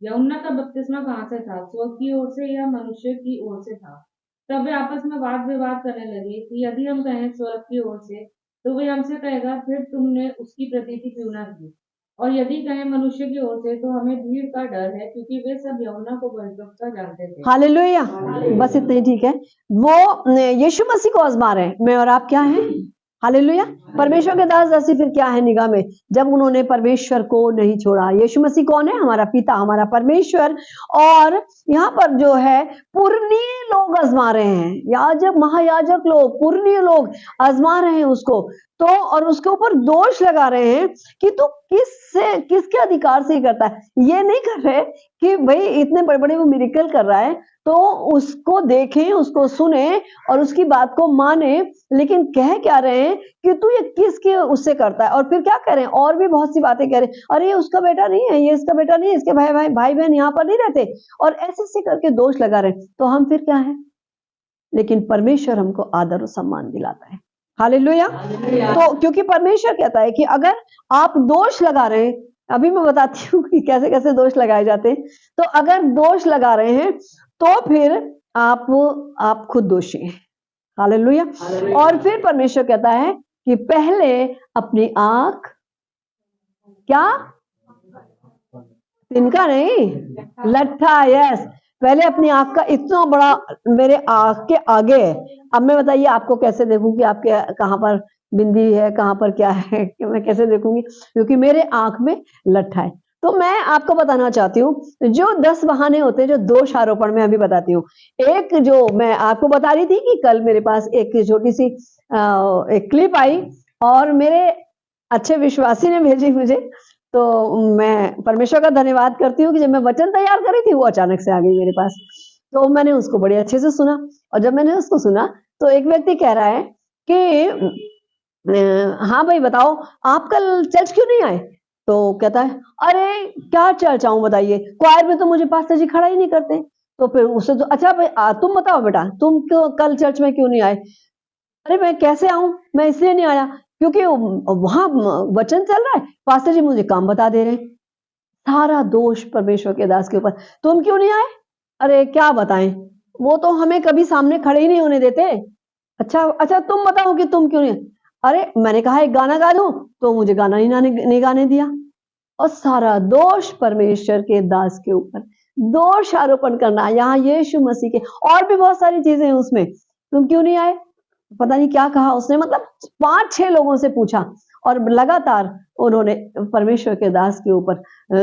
यूहन्ना का बपतिस्मा कहाँ से था, स्वर्ग की ओर से या मनुष्य की ओर से था? तब वे आपस में वाद विवाद करने लगे कि यदि हम कहें स्वर्ग की ओर से तो वे हमसे कहेगा, फिर तुमने उसकी प्रतीति क्यों ना की? और यदि कहें मनुष्य की ओर से तो हमें भीड़ का डर है, क्योंकि वे सब यूहन्ना को भविष्यवक्ता जानते थे। हालेलुया, बस इतना ही ठीक है। वो यीशु मसीह को आजमा रहे हैं, मैं और आप क्या हैं? हालेलुया। परमेश्वर के दास दासी फिर क्या है निगाह में, जब उन्होंने परमेश्वर को नहीं छोड़ा। यीशु मसीह कौन है? हमारा पिता, हमारा परमेश्वर। और यहाँ पर जो है पुरनीय लोग आजमा रहे हैं, याजक महायाजक लोग, पुरनीय लोग आजमा रहे हैं उसको, तो और उसके ऊपर दोष लगा रहे हैं कि तू किसके अधिकार से ही करता है। ये नहीं कर रहे कि भाई इतने बड़े बड़े वो मिरेकल कर रहा है तो उसको देखें, उसको सुने और उसकी बात को माने, लेकिन कह क्या रहे हैं कि तू ये किसके उससे करता है। और फिर क्या कह रहे हैं, और भी बहुत सी बातें कह रहे हैं, अरे ये उसका बेटा नहीं है, ये इसका बेटा नहीं है, इसके भाई बहन यहाँ पर नहीं रहते, और ऐसे ऐसे करके दोष लगा रहे हैं। तो हम फिर क्या है? लेकिन परमेश्वर हमको आदर और सम्मान दिलाता है। हालेलुया। तो क्योंकि परमेश्वर कहता है कि अगर आप दोष लगा रहे हैं, अभी मैं बताती हूँ कि कैसे कैसे दोष लगाए जाते हैं। तो अगर दोष लगा रहे हैं तो फिर आप खुद दोषी हैं। हालेलुया। और फिर परमेश्वर कहता है कि पहले अपनी आंख, क्या तिनका नहीं, लट्ठा, यस, पहले अपनी आंख का इतना बड़ा मेरे आंख के आगे है। अब मैं बताइए आपको कैसे देखूं कि आपके कहां पर बिंदी है, कहां पर क्या है, कि मैं कैसे देखूंगी, क्योंकि मेरे आंख में लट्ठा है। तो मैं आपको बताना चाहती हूँ, जो 10 बहाने होते हैं जो दोष आरोपण में, अभी बताती हूँ। एक जो मैं आपको बता रही थी कि कल मेरे पास एक छोटी सी एक क्लिप आई और मेरे अच्छे विश्वासी ने भेजी मुझे, तो मैं परमेश्वर का धन्यवाद करती हूँ कि जब मैं वचन तैयार करी थी वो अचानक से आ गई मेरे पास। तो मैंने उसको बड़े अच्छे से सुना, और जब मैंने उसको सुना तो एक व्यक्ति कह रहा है कि हाँ भाई बताओ आप कल चर्च क्यों नहीं आए? तो कहता है अरे क्या चर्च आऊं बताइए, क्वायर में तो मुझे पास्टर जी खड़ा ही नहीं करते। तो फिर उससे तो अच्छा भाई तुम बताओ बेटा तुम क्यों कल चर्च में क्यों नहीं आए? अरे मैं कैसे आऊं, मैं इसलिए नहीं आया क्योंकि वहां वचन चल रहा है, पास्टर जी मुझे काम बता दे रहे हैं। सारा दोष परमेश्वर के दास के ऊपर। तुम क्यों नहीं आए? अरे क्या बताएं, वो तो हमें कभी सामने खड़े ही नहीं होने देते। अच्छा तुम बताओ कि तुम क्यों नहीं? अरे मैंने कहा एक गाना गा दूं तो मुझे गाना ही नहीं गाने दिया। और सारा दोष परमेश्वर के दास के ऊपर, दोष आरोपण करना यहाँ यीशु मसीह के, और भी बहुत सारी चीजें हैं उसमें। तुम क्यों नहीं आए? पता नहीं क्या कहा उसने, मतलब 5-6 लोगों से पूछा और लगातार उन्होंने परमेश्वर के दास के ऊपर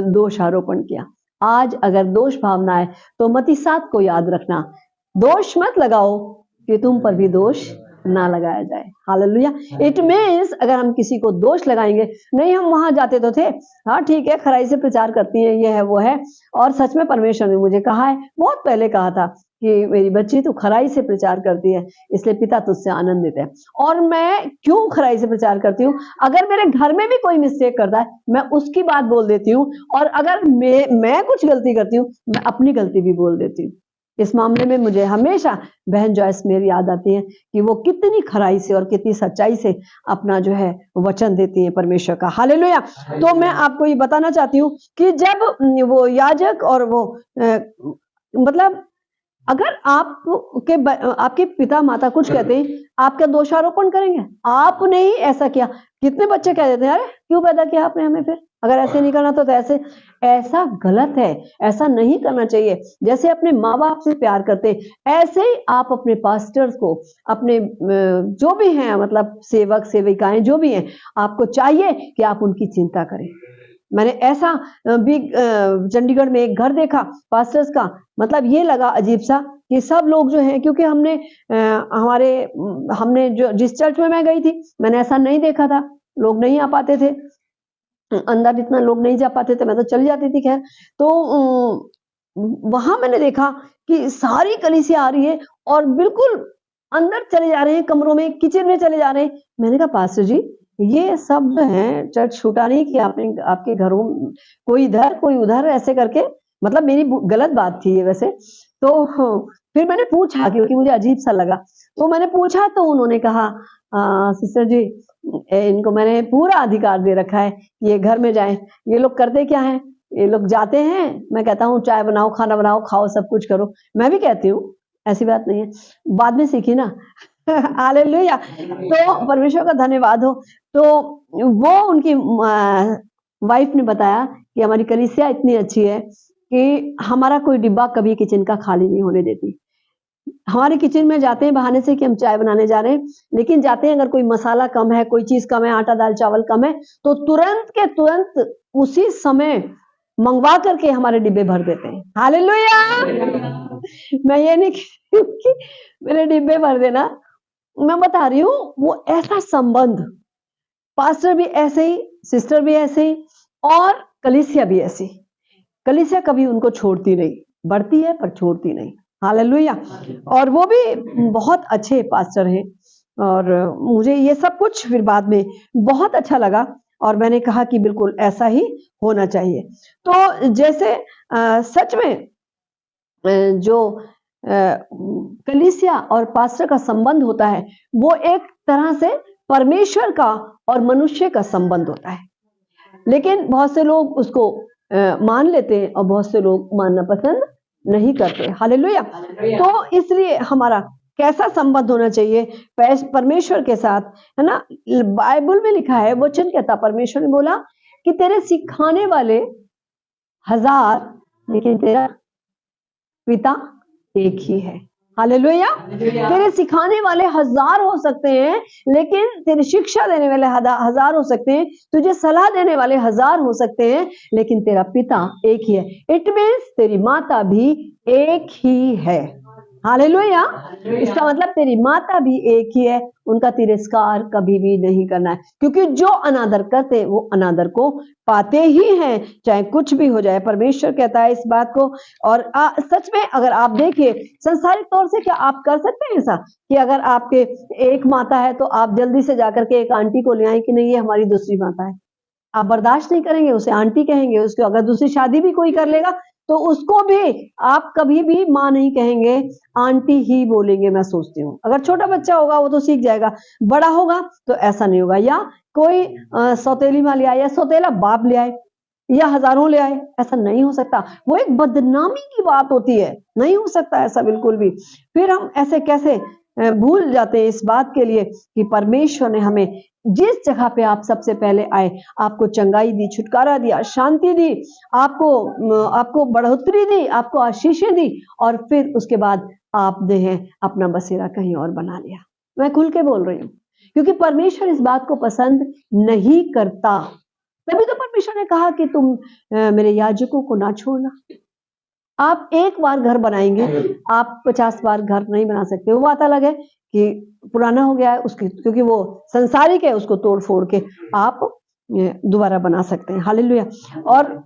दोष आरोपण किया। आज अगर दोष भावना है तो मत्ती 7 को याद रखना, दोष मत लगाओ कि तुम पर भी दोष ना लगाया जाए। हालेलुया। इट मीन्स अगर हम किसी को दोष लगाएंगे, नहीं हम वहां जाते तो थे, हाँ ठीक है, खराई से प्रचार करती है, ये है वो है, और सच में परमेश्वर ने मुझे कहा है, बहुत पहले कहा था कि मेरी बच्ची तू खराई से प्रचार करती है, इसलिए पिता तुझसे आनंदित है। और मैं क्यों खराई से प्रचार करती हूँ? अगर मेरे घर में भी कोई मिस्टेक करता है, मैं उसकी बात बोल देती हूँ, और अगर मैं कुछ गलती करती हूँ, मैं अपनी गलती भी बोल देती हूँ। इस मामले में मुझे हमेशा बहन जॉयस मेरी याद आती है कि वो कितनी खराई से और कितनी सच्चाई से अपना जो है वचन देती है परमेश्वर का। हालेलुया। तो मैं आपको ये बताना चाहती हूँ कि जब वो याजक और वो मतलब अगर आपके पिता माता कुछ कहते हैं, आप क्या दोषारोपण करेंगे? आपने ही ऐसा किया। कितने बच्चे कह देते हैं, अरे क्यों पैदा किया आपने हमें, फिर अगर ऐसे नहीं करना तो ऐसे। ऐसा गलत है, ऐसा नहीं करना चाहिए। जैसे अपने माँ बाप से प्यार करते हैं, ऐसे ही आप अपने पास्टर्स को, अपने जो भी हैं, मतलब सेवक सेविकाएं जो भी हैं, आपको चाहिए कि आप उनकी चिंता करें। मैंने ऐसा भी चंडीगढ़ में एक घर देखा पास्टर्स का, मतलब ये लगा अजीब सा कि सब लोग जो हैं, क्योंकि हमने जो जिस चर्च में मैं गई थी, मैंने ऐसा नहीं देखा था, लोग नहीं आ पाते थे अंदर, इतना लोग नहीं जा पाते थे, मैं तो चली जाती थी खैर। तो वहां मैंने देखा कि सारी कलीसिया आ रही है और बिल्कुल अंदर चले जा रहे हैं, कमरों में, किचन में चले जा रहे हैं। मैंने कहा पास्टर जी, ये सब हैं, चर्च छूटा नहीं कि आपने आपके घरों कोई इधर कोई उधर ऐसे करके, मतलब मेरी गलत बात थी ये वैसे। तो फिर मैंने पूछा, क्योंकि मुझे अजीब सा लगा, तो मैंने पूछा तो उन्होंने कहा सिस्टर जी, इनको मैंने पूरा अधिकार दे रखा है, ये घर में जाएं। ये लोग करते क्या है, ये लोग जाते हैं, मैं कहता हूँ चाय बनाओ, खाना बनाओ, खाओ, सब कुछ करो। मैं भी कहती हूँ, ऐसी बात नहीं है, बाद में सीखी ना। हालेलुया। तो परमेश्वर का धन्यवाद हो। तो वो उनकी वाइफ ने बताया कि हमारी कलीसिया इतनी अच्छी है कि हमारा कोई डिब्बा कभी किचन का खाली नहीं होने देती। हमारे किचन में जाते हैं बहाने से कि हम चाय बनाने जा रहे हैं, लेकिन जाते हैं अगर कोई मसाला कम है, कोई चीज कम है, आटा दाल चावल कम है, तो तुरंत के तुरंत उसी समय मंगवा करके हमारे डिब्बे भर देते हैं। हालेलुया। मैं ये नहीं कि मेरे डिब्बे भर देना, मैं बता रही हूँ वो ऐसा संबंध, पास्टर भी ऐसे ही, सिस्टर भी ऐसे ही, और कलीसिया भी ऐसी। कलीसिया कभी उनको छोड़ती नहीं, बढ़ती है पर छोड़ती नहीं। हालेलुया। और वो भी बहुत अच्छे पास्टर हैं, और मुझे ये सब कुछ फिर बाद में बहुत अच्छा लगा, और मैंने कहा कि बिल्कुल ऐसा ही होना चाहिए। तो जैसे सच में जो कलीसिया और पास्टर का संबंध होता है, वो एक तरह से परमेश्वर का और मनुष्य का संबंध होता है, लेकिन बहुत से लोग उसको मान लेते हैं और बहुत से लोग मानना पसंद नहीं करते। हालेलुया। तो इसलिए हमारा कैसा संबंध होना चाहिए परमेश्वर के साथ, है ना? बाइबल में लिखा है, वचन कहता, परमेश्वर ने बोला कि तेरे सिखाने वाले 1000, लेकिन तेरा पिता एक ही है। हालेलुया। तेरे सिखाने वाले 1000 हो सकते हैं, लेकिन तेरी शिक्षा देने वाले 1000 हो सकते हैं, तुझे सलाह देने वाले 1000 हो सकते हैं, लेकिन तेरा पिता एक ही है। इट मीन्स तेरी माता भी एक ही है। हालेलुया। इसका मतलब तेरी माता भी एक ही है, उनका तिरस्कार कभी भी नहीं करना है, क्योंकि जो अनादर करते वो अनादर को पाते ही हैं, चाहे कुछ भी हो जाए। परमेश्वर कहता है इस बात को। और सच में अगर आप देखिए संसारिक तौर से, क्या आप कर सकते हैं ऐसा कि अगर आपके एक माता है तो आप जल्दी से जाकर के एक आंटी को ले आए कि नहीं ये हमारी दूसरी माता है? आप बर्दाश्त नहीं करेंगे, उसे आंटी कहेंगे। उसको अगर दूसरी शादी भी कोई कर लेगा तो उसको भी आप कभी भी माँ नहीं कहेंगे, आंटी ही बोलेंगे। मैं सोचती हूँ अगर छोटा बच्चा होगा वो तो सीख जाएगा, बड़ा होगा तो ऐसा नहीं होगा। या कोई सौतेली माँ ले आए या सौतेला बाप ले आए या हजारों ले आए, ऐसा नहीं हो सकता। वो एक बदनामी की बात होती है, नहीं हो सकता ऐसा बिल्कुल भी। फिर हम ऐसे कैसे भूल जाते हैं इस बात के लिए कि परमेश्वर ने हमें जिस जगह पे आप सबसे पहले आए, आपको चंगाई दी, छुटकारा दिया, शांति दी, आपको बढ़ोतरी दी, आपको आशीषें दी, और फिर उसके बाद आपने है अपना बसेरा कहीं और बना लिया। मैं खुल के बोल रही हूँ, क्योंकि परमेश्वर इस बात को पसंद नहीं करता। तभी तो परमेश्वर ने कहा कि तुम मेरे याजकों को ना छोड़ना। आप एक बार घर बनाएंगे, आप 50 बार घर नहीं बना सकते। वो बात अलग है कि पुराना हो गया है उसकी, क्योंकि वो संसारिक है, उसको तोड़ फोड़ के आप दोबारा बना सकते हैं। हालेलुया। और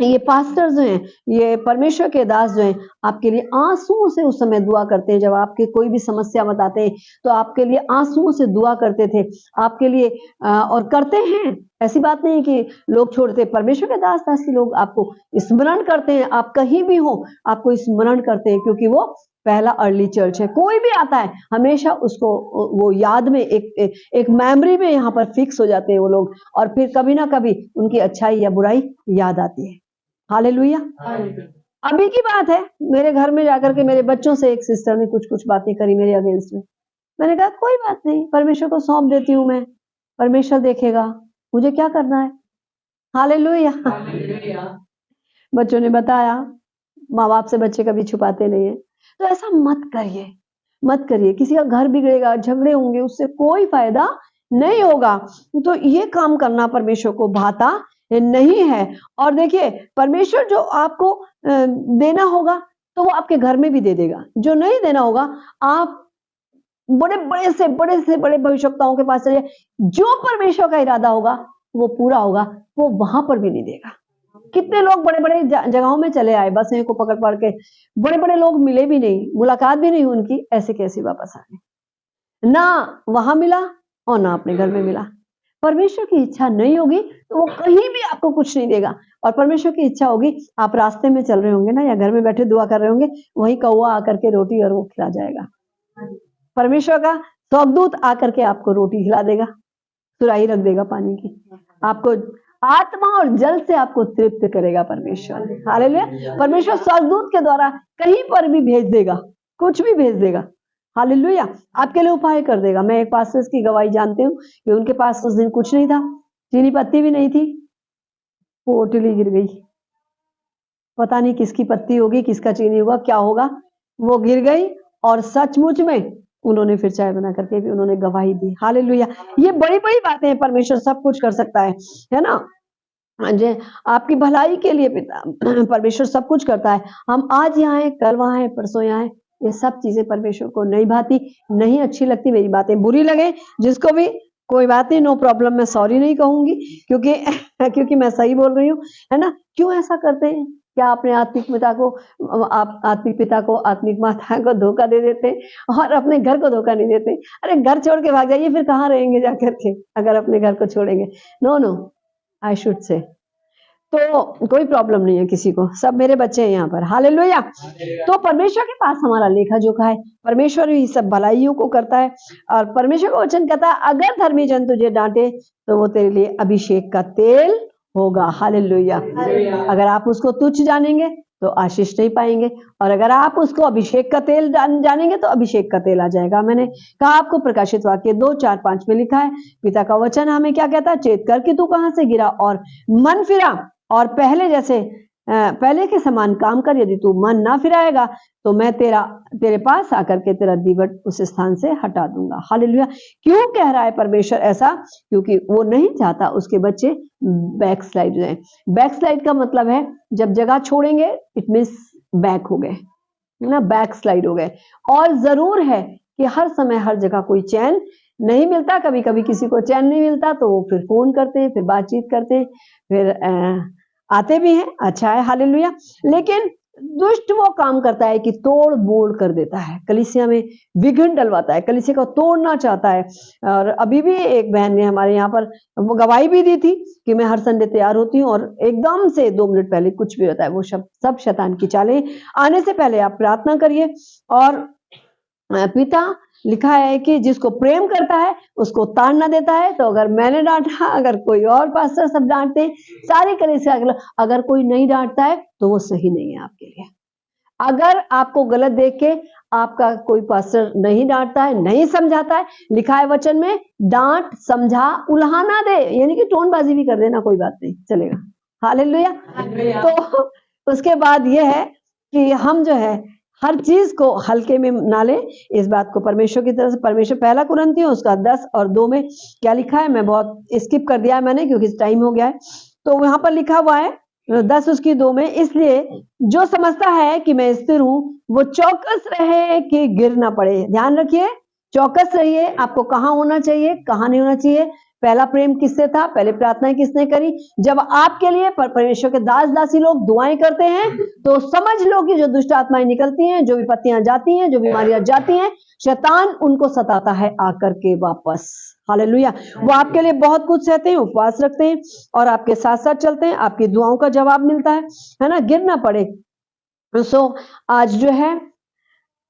ये पास्टर जो हैं, ये परमेश्वर के दास जो हैं, आपके लिए आंसुओं से उस समय दुआ करते हैं। जब आपके कोई भी समस्या बताते हैं तो आपके लिए आंसुओं से दुआ करते थे आपके लिए, और करते हैं। ऐसी बात नहीं कि लोग छोड़ते, परमेश्वर के दास दासी लोग आपको स्मरण करते हैं। आप कहीं भी हो आपको स्मरण करते हैं, क्योंकि वो पहला अर्ली चर्च है। कोई भी आता है हमेशा उसको वो याद में एक मेमोरी में यहाँ पर फिक्स हो जाते हैं वो लोग, और फिर कभी ना कभी उनकी अच्छाई या बुराई याद आती है। हालेलुया। अभी की बात है, मेरे घर में जाकर के मेरे बच्चों से एक सिस्टर ने कुछ कुछ बातें करी मेरे अगेंस्ट में। मैंने कहा कोई बात नहीं, परमेश्वर को सौंप देती हूँ मैं, परमेश्वर देखेगा, मुझे क्या करना है। हालेलुया। बच्चों ने बताया, माँ बाप से बच्चे कभी छुपाते नहीं है। तो ऐसा मत करिए, मत करिए। किसी का घर बिगड़ेगा, झगड़े होंगे, उससे कोई फायदा नहीं होगा। तो ये काम करना परमेश्वर को भाता नहीं है। और देखिए, परमेश्वर जो आपको देना होगा तो वो आपके घर में भी दे देगा। जो नहीं देना होगा, आप बड़े से बड़े भविष्यवक्ताओं के पास चलिए, जो परमेश्वर का इरादा होगा वो पूरा होगा, वो वहां पर भी नहीं देगा। कितने लोग बड़े बड़े जगहों में चले आए, बस को पकड़ पकड़ के, बड़े बड़े लोग मिले भी नहीं, मुलाकात भी नहीं उनकी, ऐसे कैसे वापस आ गए। ना वहां मिला और ना अपने घर में मिला। परमेश्वर की इच्छा नहीं होगी तो वो कहीं भी आपको कुछ नहीं देगा। और परमेश्वर की इच्छा होगी, आप रास्ते में चल रहे होंगे ना, या घर में बैठे दुआ कर रहे होंगे, वही कौवा आकर के रोटी और वो खिला जाएगा। परमेश्वर का स्वर्गदूत आकर के आपको रोटी खिला देगा, सुराही रख देगा पानी की, आपको आत्मा और जल से आपको तृप्त करेगा परमेश्वर। हालेलुया। परमेश्वर स्वर्गदूत के द्वारा कहीं पर भी भेज देगा, कुछ भी भेज देगा। हालेलुया। आपके लिए उपाय कर देगा। मैं एक पास्टर की गवाही जानती हूँ कि उनके पास उस दिन कुछ नहीं था, चीनी पत्ती भी नहीं थी, पोटली गिर गई। पता नहीं किसकी पत्ती होगी, किसका चीनी होगा, क्या होगा, वो गिर गई और सचमुच में उन्होंने फिर चाय बना करके भी उन्होंने गवाही दी। हालेलुया। ये बड़ी बड़ी बातें हैं, परमेश्वर सब कुछ कर सकता है ना। जे आपकी भलाई के लिए पिता परमेश्वर सब कुछ करता है। हम आज यहाँ हैं, कल वहाँ हैं, परसों यहाँ हैं, ये सब चीजें परमेश्वर को नहीं भाती, नहीं अच्छी लगती। मेरी बातें बुरी लगे जिसको भी, कोई बात नहीं, नो प्रॉब्लम, मैं सॉरी नहीं कहूंगी, क्योंकि मैं सही बोल रही हूँ, है ना। क्यों ऐसा करते हैं? क्या अपने आत्मिक पिता को, आप आत्मिक पिता को, आत्मिक माता को धोखा दे देते हैं और अपने घर को धोखा नहीं देते? अरे घर छोड़ के भाग जाइए, फिर कहाँ रहेंगे जाकर के अगर अपने घर को छोड़ेंगे? No, I should say. तो कोई प्रॉब्लम नहीं है किसी को, सब मेरे बच्चे हैं यहाँ पर। हालेलुया। तो परमेश्वर के पास हमारा लेखा जोखा है, परमेश्वर ही सब भलाइयों को करता है। और परमेश्वर का वचन कहता है, अगर धर्मी जन तुझे डांटे तो वो तेरे लिए अभिषेक का तेल होगा। हालेलुया। अगर आप उसको तुच्छ जानेंगे तो आशीष नहीं पाएंगे, और अगर आप उसको अभिषेक का तेल जानेंगे तो अभिषेक का तेल आ जाएगा। मैंने कहा आपको, प्रकाशित वाक्य 2:4-5 में लिखा है, पिता का वचन हमें क्या कहता है? चेत कर कि तू कहां से गिरा और मन फिरा, और पहले के समान काम कर। यदि तू मन ना फिराएगा तो मैं तेरे पास आकर के तेरा दीवट उस स्थान से हटा दूंगा। हालेलुया। क्यों कह रहा है परमेश्वर ऐसा? क्योंकि वो नहीं चाहता उसके बच्चे बैकस्लाइड जाएं। बैकस्लाइड का मतलब है जब जगह छोड़ेंगे, इट मींस बैक हो गए ना, बैकस्लाइड हो गए। और जरूर है कि हर समय हर जगह कोई चैन नहीं मिलता। कभी कभी किसी को चैन नहीं मिलता तो वो फिर फोन करते हैं, फिर बातचीत करते हैं, फिर आते भी हैं, अच्छा है। हालेलुया। लेकिन दुष्ट वो काम करता है कि तोड़ मोड़ कर देता है, कलीसिया में विघ्न डलवाता है, कलीसिया को तोड़ना चाहता है। और अभी भी एक बहन ने हमारे यहाँ पर वो गवाही भी दी थी कि मैं हर संडे तैयार होती हूँ और एकदम से 2 मिनट पहले कुछ भी होता है, वो सब शैतान की चालें। आने से पहले आप प्रार्थना करिए। और पिता लिखा है कि जिसको प्रेम करता है उसको ताड़ना देता है। तो अगर मैंने डांटा, अगर कोई और पास्टर सब डांटते, सारी कलीसिया, अगर कोई नहीं डांटता है तो वो सही नहीं है आपके लिए। अगर आपको गलत देख के आपका कोई पास्टर नहीं डांटता है, नहीं समझाता है, लिखा है वचन में, डांट, समझा, उल्हाना दे, यानी कि टोनबाजी भी कर देना, कोई बात नहीं, चलेगा। हालेलुया। तो उसके बाद ये है कि हम जो है हर चीज को हल्के में ना ले। इस बात को परमेश्वर की तरफ से, परमेश्वर 1 कुरिन्थियों उसका 10 और 2 में क्या लिखा है, मैं बहुत स्किप कर दिया है मैंने क्योंकि टाइम हो गया है। तो वहां पर लिखा हुआ है 10 उसकी 2 में, इसलिए जो समझता है कि मैं स्थिर हूं वो चौकस रहे कि गिर ना पड़े। ध्यान रखिए, चौकस रहिए, आपको कहाँ होना चाहिए, कहाँ नहीं होना चाहिए। पहला प्रेम किससे था, पहले प्रार्थनाएं किसने करी। जब आपके लिए परमेश्वर के दास दासी लोग दुआएं करते हैं तो समझ लो कि जो दुष्ट आत्माएं निकलती हैं, जो विपत्तियां जाती हैं, जो बीमारियां जाती हैं, शैतान उनको सताता है आकर के वापस। हालेलुया। वो आपके लिए बहुत कुछ सहते हैं, उपवास रखते हैं और आपके साथ साथ चलते हैं, आपकी दुआओं का जवाब मिलता है ना, गिर ना पड़े। सो आज जो है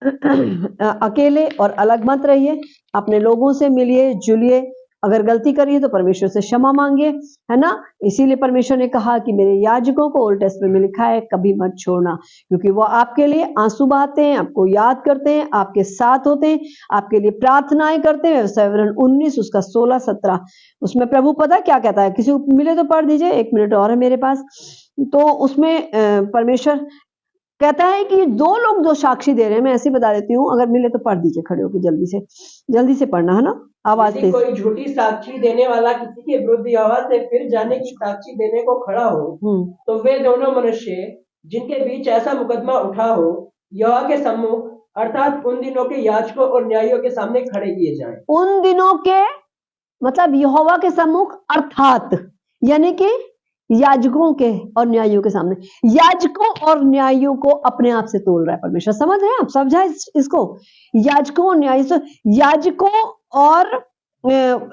अकेले और अलग मत रहिए, अपने लोगों से मिलिए जुलिए, अगर गलती करिए तो परमेश्वर से क्षमा मांगिए, है ना। इसीलिए परमेश्वर ने कहा कि मेरे याजकों को ओल्ड टेस्टमेंट में लिखा है कभी मत छोड़ना, क्योंकि वो आपके लिए आंसू बहाते हैं, आपको याद करते हैं, आपके साथ होते हैं, आपके लिए प्रार्थनाएं करते हैं। व्यवसाय विवरण 19 उसका 16-17 उसमें प्रभु पता क्या कहता है, किसी को मिले तो पढ़ दीजिए, 1 मिनट और है मेरे पास। तो उसमें परमेश्वर कहता है कि दो लोग जो साक्षी दे रहे हैं, मैं ऐसे ही बता देती हूँ, अगर मिले तो पढ़ दीजिए खड़े होकर, जल्दी से पढ़ना, है ना, आवाज यदि तेज। कोई झूठी साक्षी देने वाला किसी के विरुद्ध यहोवा से फिर जाने की साक्षी देने को खड़ा हो, तो वे दोनों मनुष्य जिनके बीच ऐसा मुकदमा उठा हो यहोवा के सम्मुख अर्थात उन दिनों के याजकों और न्यायियों के सामने खड़े किए जाएं। उन दिनों के मतलब यहोवा के सम्मुख अर्थात यानी कि याजकों के और न्यायियों के सामने। याजकों और न्यायियों को अपने आप से तोल रहा है परमेश्वर, समझ रहे हैं आप, समझाए इसको। याजकों और न्यायियों से, याजकों और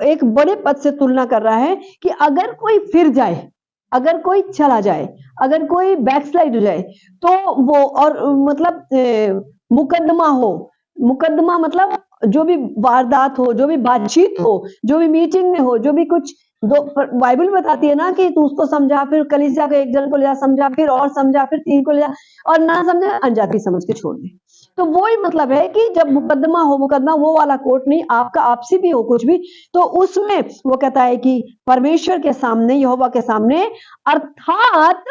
एक बड़े पद से तुलना कर रहा है कि अगर कोई फिर जाए, अगर कोई चला जाए, अगर कोई बैकस्लाइड हो जाए तो वो, और मतलब मुकदमा हो, मुकदमा मतलब जो भी वारदात हो, जो भी बातचीत हो, जो भी मीटिंग में हो, जो भी कुछ, दो बाइबल बताती है ना कि तू उसको समझा, फिर कलीसिया के एक जन को ले जा समझा, फिर और समझा, फिर 3 को ले जा, और ना समझे अनजाती समझ के छोड़ दे। तो वो ही मतलब है कि जब मुकदमा हो, मुकदमा वो वाला कोर्ट नहीं, आपका आपसी भी हो कुछ भी, तो उसमें वो कहता है कि परमेश्वर के सामने, यहोवा के सामने, अर्थात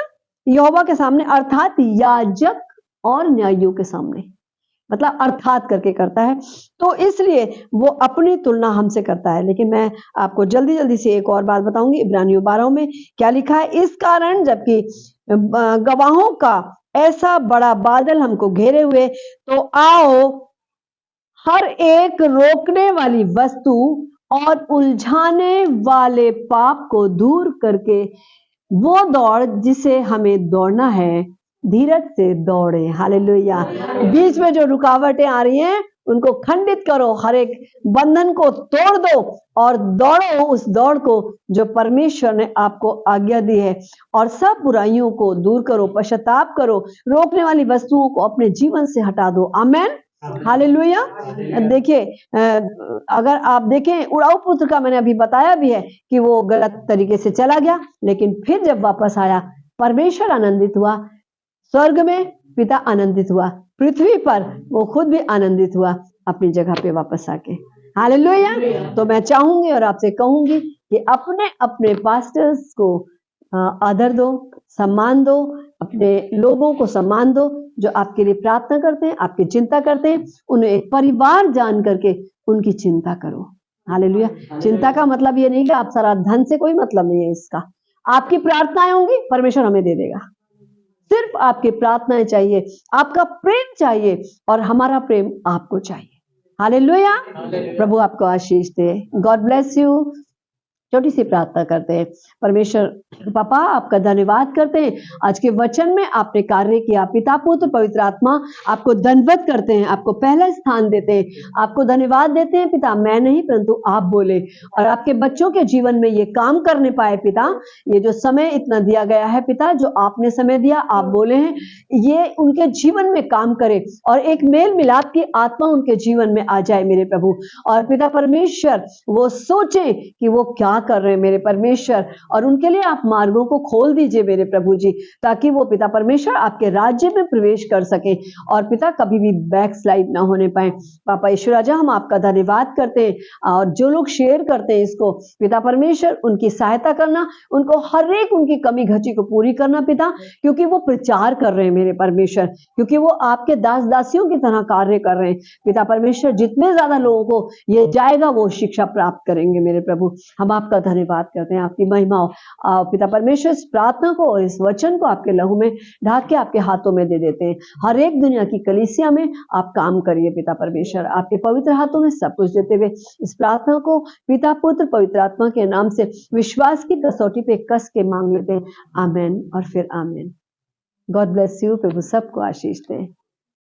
यहोवा के सामने, अर्थात याजक और न्यायियों के सामने, मतलब अर्थात करके करता है। तो इसलिए वो अपनी तुलना हमसे करता है। लेकिन मैं आपको जल्दी जल्दी से एक और बात बताऊंगी, इब्रानियों 12 में क्या लिखा है। इस कारण जबकि गवाहों का ऐसा बड़ा बादल हमको घेरे हुए, तो आओ हर एक रोकने वाली वस्तु और उलझाने वाले पाप को दूर करके वो दौड़ जिसे हमें दौड़ना है, धीरज से दौड़े। हालेलुया। बीच में जो रुकावटें आ रही हैं उनको खंडित करो, हर एक बंधन को तोड़ दो और दौड़ो उस दौड़ को जो परमेश्वर ने आपको आज्ञा दी है, और सब बुराइयों को दूर करो, पश्चाताप करो, रोकने वाली वस्तुओं को अपने जीवन से हटा दो। आमेन, हालेलुया। देखिए, अगर आप देखें, उड़ाऊ पुत्र का मैंने अभी बताया भी है कि वो गलत तरीके से चला गया, लेकिन फिर जब वापस आया परमेश्वर आनंदित हुआ, स्वर्ग में पिता आनंदित हुआ, पृथ्वी पर वो खुद भी आनंदित हुआ अपनी जगह पे वापस आके। हालेलुया। तो मैं चाहूंगी और आपसे कहूंगी कि अपने अपने पास्टर्स को आदर दो, सम्मान दो, अपने लोगों को सम्मान दो जो आपके लिए प्रार्थना करते हैं, आपकी चिंता करते हैं। उन्हें एक परिवार जान करके उनकी चिंता करो। हालेलुया। चिंता का मतलब ये नहीं कि आप सारा धन से कोई मतलब नहीं है इसका। आपकी प्रार्थनाएं होंगी, परमेश्वर हमें दे देगा। सिर्फ आपकी प्रार्थनाएं चाहिए, आपका प्रेम चाहिए, और हमारा प्रेम आपको चाहिए। हालेलुया। प्रभु आपको आशीष दे। God bless you. छोटी सी प्रार्थना करते हैं। परमेश्वर पापा, आपका धन्यवाद करते हैं, आज के वचन में आपने कार्य किया। पिता पुत्र पवित्र आत्मा आपको धन्यवाद करते हैं, आपको पहला स्थान देते हैं, आपको धन्यवाद देते हैं पिता। मैं नहीं परंतु आप बोले, और आपके बच्चों के जीवन में ये काम करने पाए पिता। ये जो समय इतना दिया गया है पिता, जो आपने समय दिया, आप बोले हैं ये उनके जीवन में काम करे, और एक मेल मिलाप की आत्मा उनके जीवन में आ जाए मेरे प्रभु। और पिता परमेश्वर वो सोचे कि वो क्या कर रहे हैं मेरे परमेश्वर, और उनके लिए आप मार्गों को खोल दीजिए मेरे प्रभु जी, ताकि वो पिता परमेश्वर आपके राज्य में प्रवेश कर सके, और पिता कभी भी बैक स्लाइड ना होने पाए। पापा ईश्वर राजा, हम आपका धन्यवाद करते हैं, और जो लोग शेयर करते हैं इसको पिता परमेश्वर, उनकी सहायता करना, उनको हर एक उनकी कमी घटी को पूरी करना पिता, क्योंकि वो प्रचार कर रहे हैं मेरे परमेश्वर, क्योंकि वो आपके दास दासियों की तरह कार्य कर रहे हैं पिता परमेश्वर। जितने ज्यादा लोगों को ये जाएगा वो शिक्षा प्राप्त करेंगे मेरे प्रभु। हम आपका आपका धन्यवाद करते हैं, आपकी महिमा हो। पिता परमेश्वर इस प्रार्थना को और इस वचन को आपके लहू में ढाक के आपके हाथों में दे देते हैं। हर एक दुनिया की कलीसिया में आप काम करिए पिता परमेश्वर, आपके पवित्र हाथों में सब कुछ देते हुए इस प्रार्थना को पिता पुत्र पवित्र आत्मा के नाम से विश्वास की कसौटी पे कस के मांग लेते हैं। आमेन और फिर आमेन। God bless you. प्रभु सबको आशीष दे।